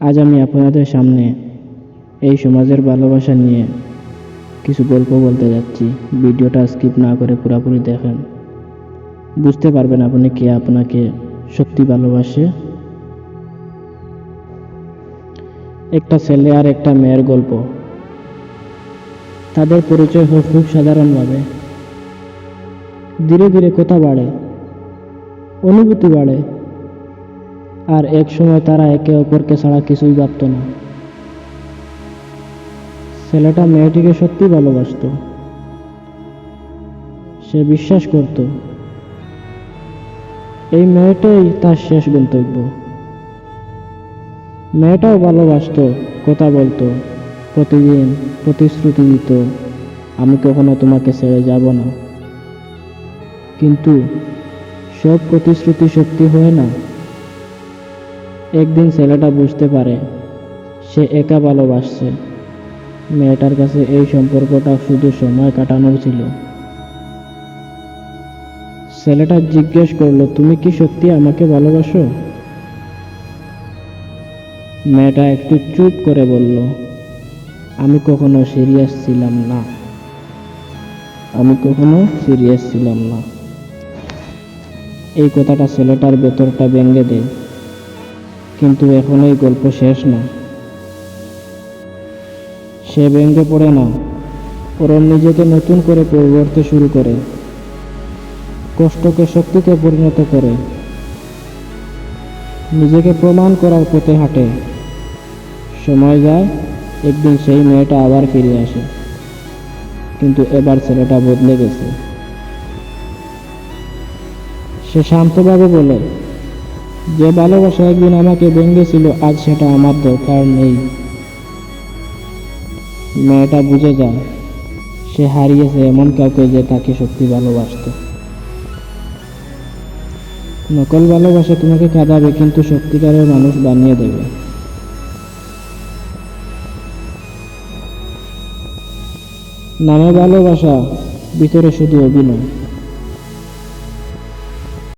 আজ আমি আপনাদের সামনে এই সমাজের ভালোবাসা নিয়ে কিছু গল্প বলতে যাচ্ছি। ভিডিওটা স্কিপ না করে পুরোপুরি দেখেন, বুঝতে পারবেন আপনি কে আপনাকে সত্যি ভালোবাসে। একটা ছেলে আর একটা মেয়ের গল্প। তাদের পরিচয় হয় খুব সাধারণভাবে। ধীরে ধীরে কথা বাড়ে, অনুভূতি বাড়ে, আর এক সময় তারা একে অপরকে ছাড়া কিছুই ভাবত না। ছেলেটা মেয়েটিকে সত্যি ভালোবাসতো। সে বিশ্বাস করত এই মেয়েটাই তার শেষ গন্তব্য। মেয়েটাও ভালোবাসতো, কথা বলতো, প্রতিদিন প্রতিশ্রুতি দিত, আমি কখনো তোমাকে ছেড়ে যাব না। কিন্তু সব প্রতিশ্রুতি সত্যি হয় না। একদিন ছেলেটা বুঝতে পারে সে একা ভালোবাসছে। মেয়েটার কাছে এই সম্পর্কটা শুধু সময় কাটানোর ছিল। ছেলেটা জিজ্ঞেস করলো, তুমি কি সত্যি আমাকে ভালোবাসো? মেয়েটা একটু চুপ করে বলল, আমি কখনো সিরিয়াস ছিলাম না। এই কথাটা ছেলেটার ভেতরটা ভেঙে দেয়। কিন্তু এখন এই গল্প শেষ না। সে ভেঙে পড়ে না, বরং নিজেকে নতুন করে পরিবর্তে শুরু করে, কষ্টকে শক্তিতে পরিণত করে, নিজেকে প্রমাণ করার পথে হাঁটে। সময় যায়, একদিন সেই মেয়েটা আবার ফিরে আসে, কিন্তু এবার ছেলেটা বদলে গেছে। সে শান্তভাবে বলে, যে ভালোবাসা একদিন আমাকে ভেঙেছিল আজ সেটা আমার দরকার নেই। মেয়েটা বুঝে যায় সে হারিয়েছে এমন কাউকে যে তাকে সত্যি ভালোবাসত। নকল ভালোবাসা তোমাকে কাঁদাবে, কিন্তু সত্যিকারের মানুষ বানিয়ে দেবে। নামে ভালোবাসা, ভিতরে শুধু অভিনয়।